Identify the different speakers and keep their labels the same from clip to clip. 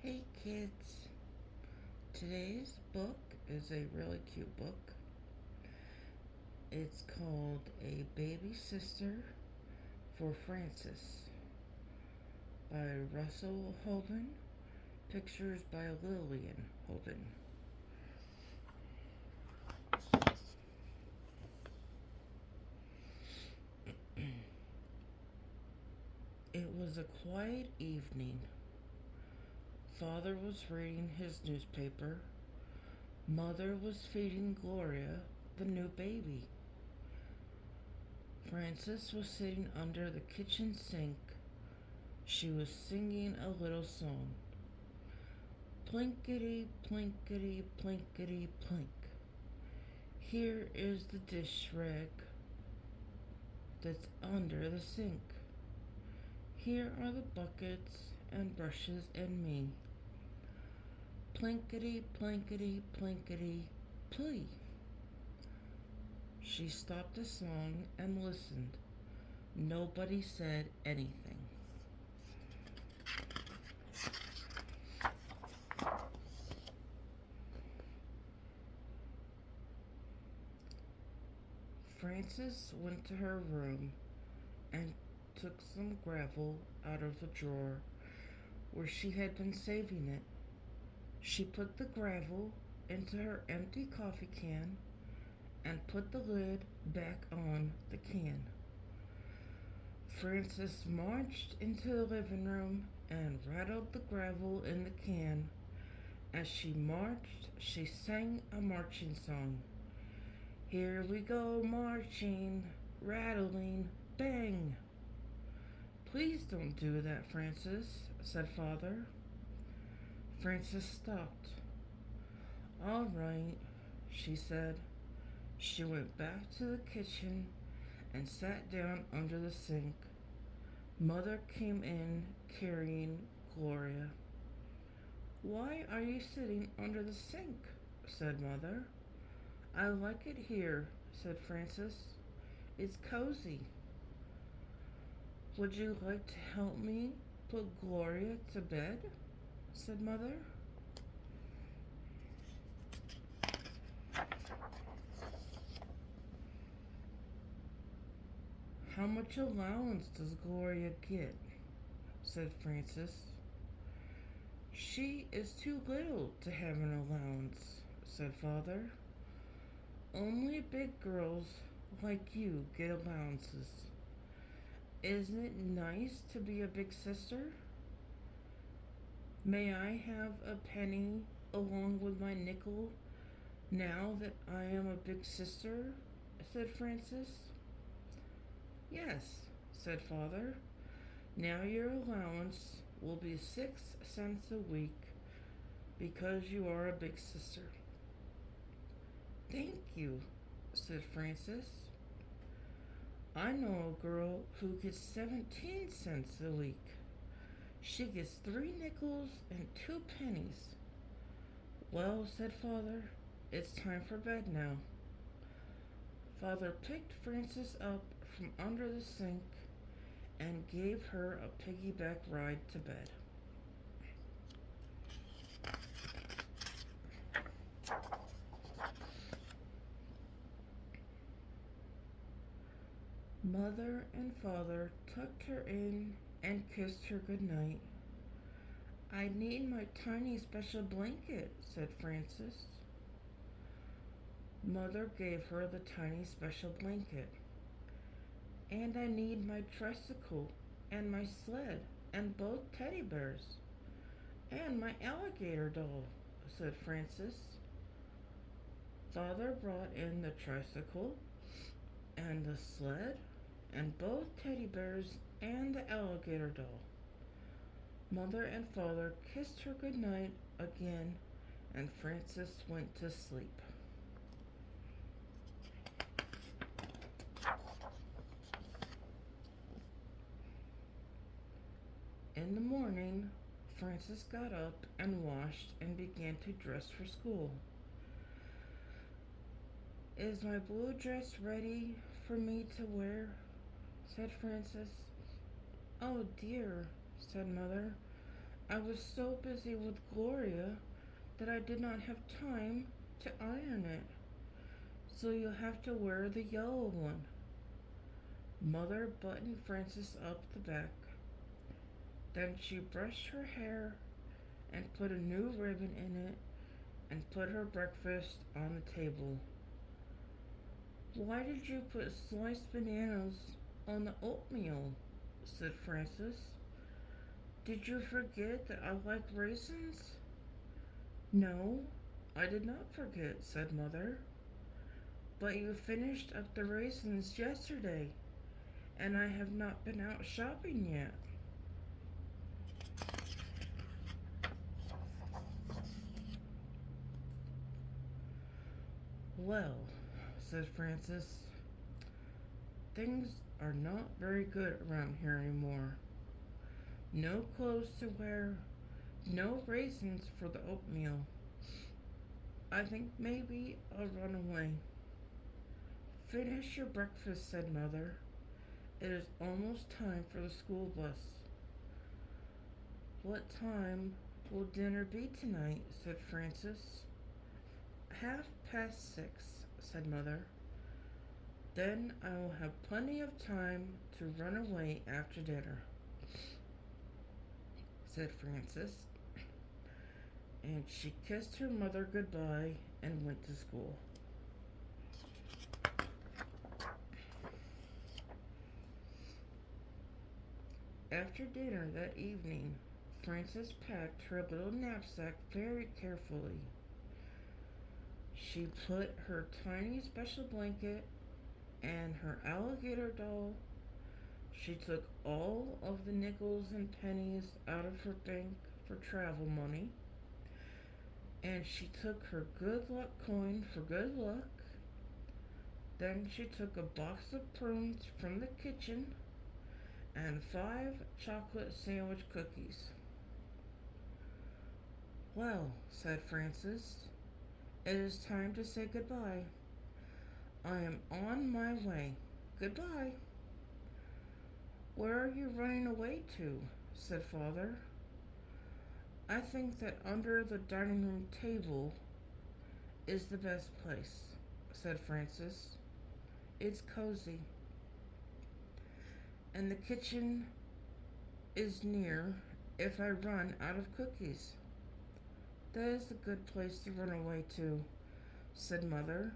Speaker 1: Hey kids, today's book is a really cute book. It's called A Baby Sister for Frances by Russell Hoban, pictures by Lillian Hoban. It was a quiet evening. Father was reading his newspaper. Mother was feeding Gloria, the new baby. Frances was sitting under the kitchen sink. She was singing a little song. Plinkety, plinkety, plinkety, plink. Here is the dish rag that's under the sink. Here are the buckets and brushes and me. Plinkety, plinkety, plinkety, plee. She stopped the song and listened. Nobody said anything. Frances went to her room and took some gravel out of the drawer where she had been saving it. She put the gravel into her empty coffee can and put the lid back on the can. Frances marched into the living room and rattled the gravel in the can. As she marched, she sang a marching song. Here we go marching, rattling, bang. Please don't do that, Frances, said Father. Frances stopped. All right, she said. She went back to the kitchen and sat down under the sink. Mother came in carrying Gloria. Why are you sitting under the sink? Said Mother. I like it here, said Frances. It's cozy. Would you like to help me put Gloria to bed? Said Mother. How much allowance does Gloria get? Said Frances. She is too little to have an allowance, said Father. Only big girls like you get allowances. Isn't it nice to be a big sister? May I have a penny along with my nickel now that I am a big sister? Said Frances. Yes, said Father. Now your allowance will be 6 cents a week because you are a big sister. Thank you, said Frances. I know a girl who gets 17 cents a week. She gets 3 nickels and 2 pennies. Well, said Father, it's time for bed now. Father picked Frances up from under the sink and gave her a piggyback ride to bed. Mother and Father tucked her in and kissed her good night. I need my tiny special blanket, said Frances. Mother gave her the tiny special blanket. And I need my tricycle and my sled and both teddy bears and my alligator doll, said Frances. Father brought in the tricycle and the sled and both teddy bears and the alligator doll. Mother and Father kissed her good night again, and Frances went to sleep. In the morning, Frances got up and washed and began to dress for school. Is my blue dress ready for me to wear? Said Frances. Oh dear, said Mother. I was so busy with Gloria that I did not have time to iron it. So you'll have to wear the yellow one. Mother buttoned Frances up the back. Then she brushed her hair and put a new ribbon in it and put her breakfast on the table. Why did you put sliced bananas on the oatmeal? Said Frances. Did you forget that I like raisins? No, I did not forget, said Mother. But you finished up the raisins yesterday, and I have not been out shopping yet. Well, said Frances, things are not very good around here anymore. No clothes to wear, no raisins for the oatmeal. I think maybe I'll run away. Finish your breakfast, said Mother. It is almost time for the school bus. What time will dinner be tonight? Said Frances. 6:30, said Mother. Then I will have plenty of time to run away after dinner, said Frances. And she kissed her mother goodbye and went to school. After dinner that evening, Frances packed her little knapsack very carefully. She put her tiny special blanket and her alligator doll. She took all of the nickels and pennies out of her bank for travel money. And she took her good luck coin for good luck. Then she took a box of prunes from the kitchen and 5 chocolate sandwich cookies. Well, said Frances, it is time to say goodbye. I am on my way. Goodbye. Where are you running away to? Said Father. I think that under the dining room table is the best place, said Frances. It's cozy. And the kitchen is near if I run out of cookies. That is a good place to run away to, said Mother.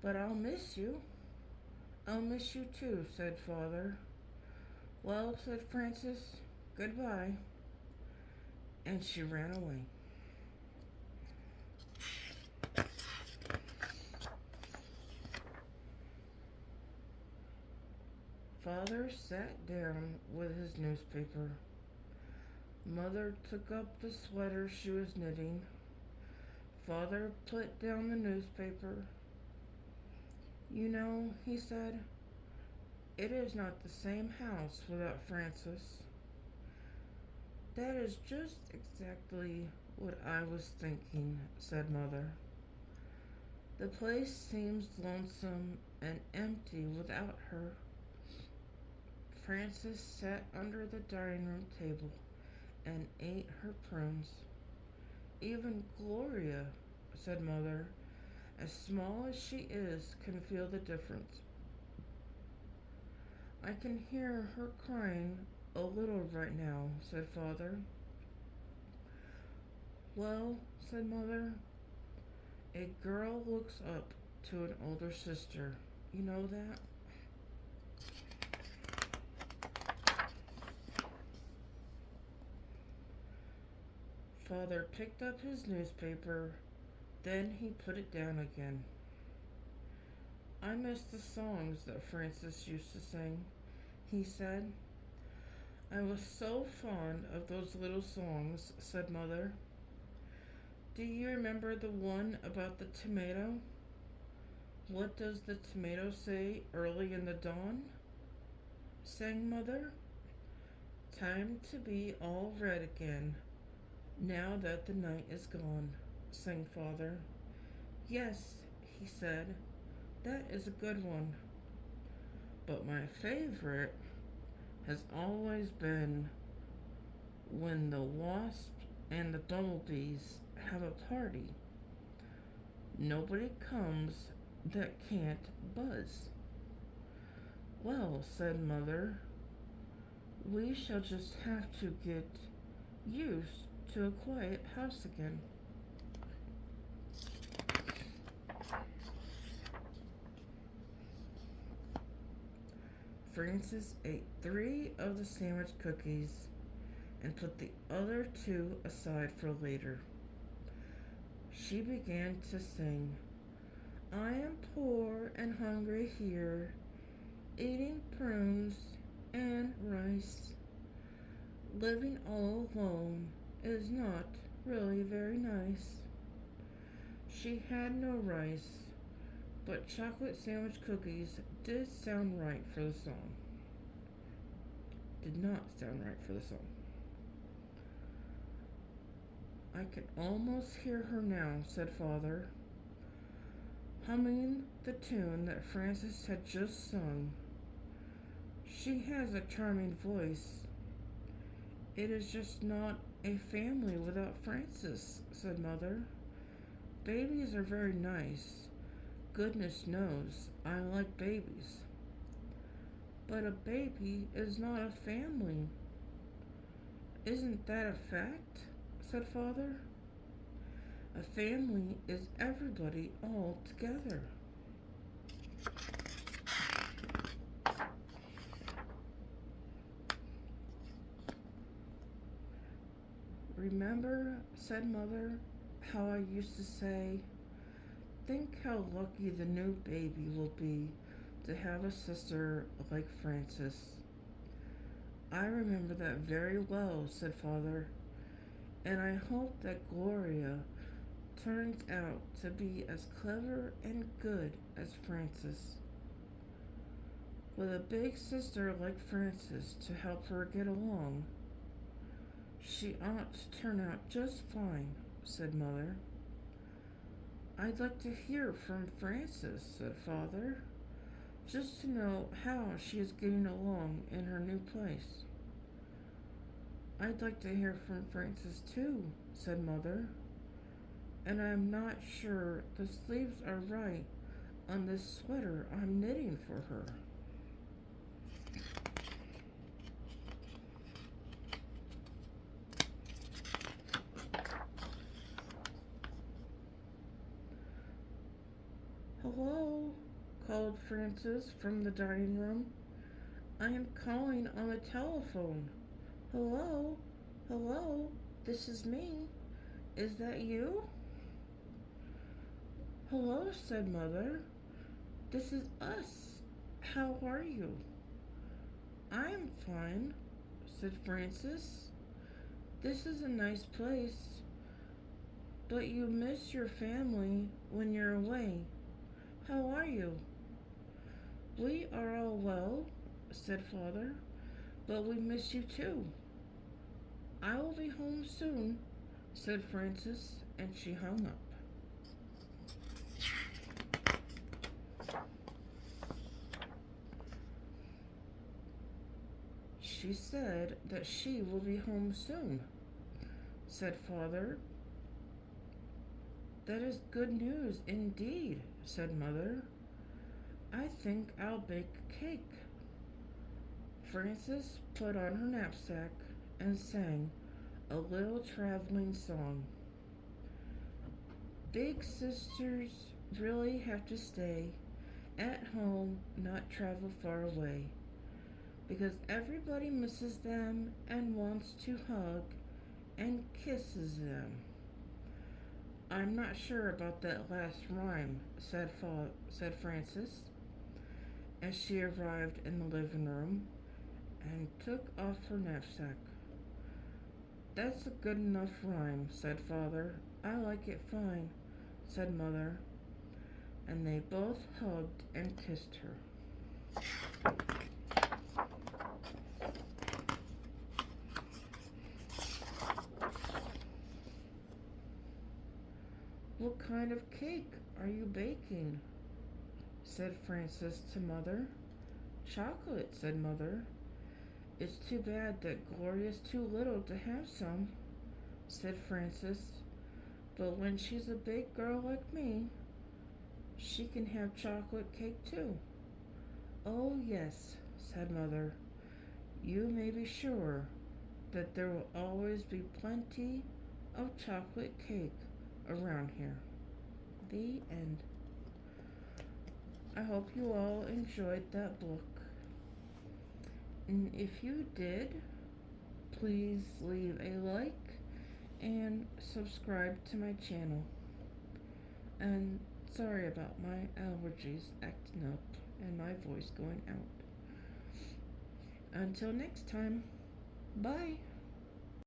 Speaker 1: But I'll miss you. I'll miss you too, said Father. Well, said Frances, goodbye. And she ran away. Father sat down with his newspaper. Mother took up the sweater she was knitting. Father put down the newspaper. You know, he said, it is not the same house without Frances. That is just exactly what I was thinking, said Mother. The place seems lonesome and empty without her. Frances sat under the dining room table and ate her prunes. Even Gloria, said Mother, as small as she is, can feel the difference. I can hear her crying a little right now, said Father. Well, said Mother, a girl looks up to an older sister. You know that? Father picked up his newspaper, then he put it down again. I miss the songs that Frances used to sing, he said. I was so fond of those little songs, said Mother. Do you remember the one about the tomato? What does the tomato say early in the dawn? Sang Mother. Time to be all red again, now that the night is gone, sang Father. Yes, he said, that is a good one. But my favorite has always been when the wasp and the bumblebees have a party. Nobody comes that can't buzz. Well, said Mother, we shall just have to get used to a quiet house again. Frances ate 3 of the sandwich cookies and put the other 2 aside for later. She began to sing, I am poor and hungry here, eating prunes and rice. Living all alone is not really very nice. She had no rice, but chocolate sandwich cookies did sound right for the song. Did not sound right for the song. I can almost hear her now, said Father, humming the tune that Frances had just sung. She has a charming voice. It is just not a family without Frances, said Mother. Babies are very nice. Goodness knows I like babies. But a baby is not a family. Isn't that a fact? Said Father. A family is everybody all together. Remember, said Mother, how I used to say, think how lucky the new baby will be to have a sister like Frances. I remember that very well, said Father, and I hope that Gloria turns out to be as clever and good as Frances. With a big sister like Frances to help her get along, she ought to turn out just fine, said Mother. I'd like to hear from Frances, said Father, just to know how she is getting along in her new place. I'd like to hear from Frances too, said Mother, and I'm not sure the sleeves are right on this sweater I'm knitting for her. Hello, called Frances from the dining room. I am calling on the telephone. Hello, hello, this is me. Is that you? Hello, said Mother. This is us. How are you? I am fine, said Frances. This is a nice place, but you miss your family when you're away. How are you? We are all well, said Father, but we miss you too. I will be home soon, said Frances, and she hung up. She said that she will be home soon, said Father. That is good news indeed, said Mother. I think I'll bake a cake. Frances put on her knapsack and sang a little traveling song. Big sisters really have to stay at home, not travel far away, because everybody misses them and wants to hug and kisses them. I'm not sure about that last rhyme, said Frances, as she arrived in the living room and took off her knapsack. That's a good enough rhyme, said Father. I like it fine, said Mother, and they both hugged and kissed her. What kind of cake are you baking? Said Frances to Mother. Chocolate, said Mother, It's too bad that Gloria's too little to have some, said Frances. But when she's a big girl like me, she can have chocolate cake too. Oh, yes, said Mother. You may be sure that there will always be plenty of chocolate cake around here. The end. I hope you all enjoyed that book. And if you did, please leave a like and subscribe to my channel. And sorry about my allergies acting up and my voice going out. Until next time, bye.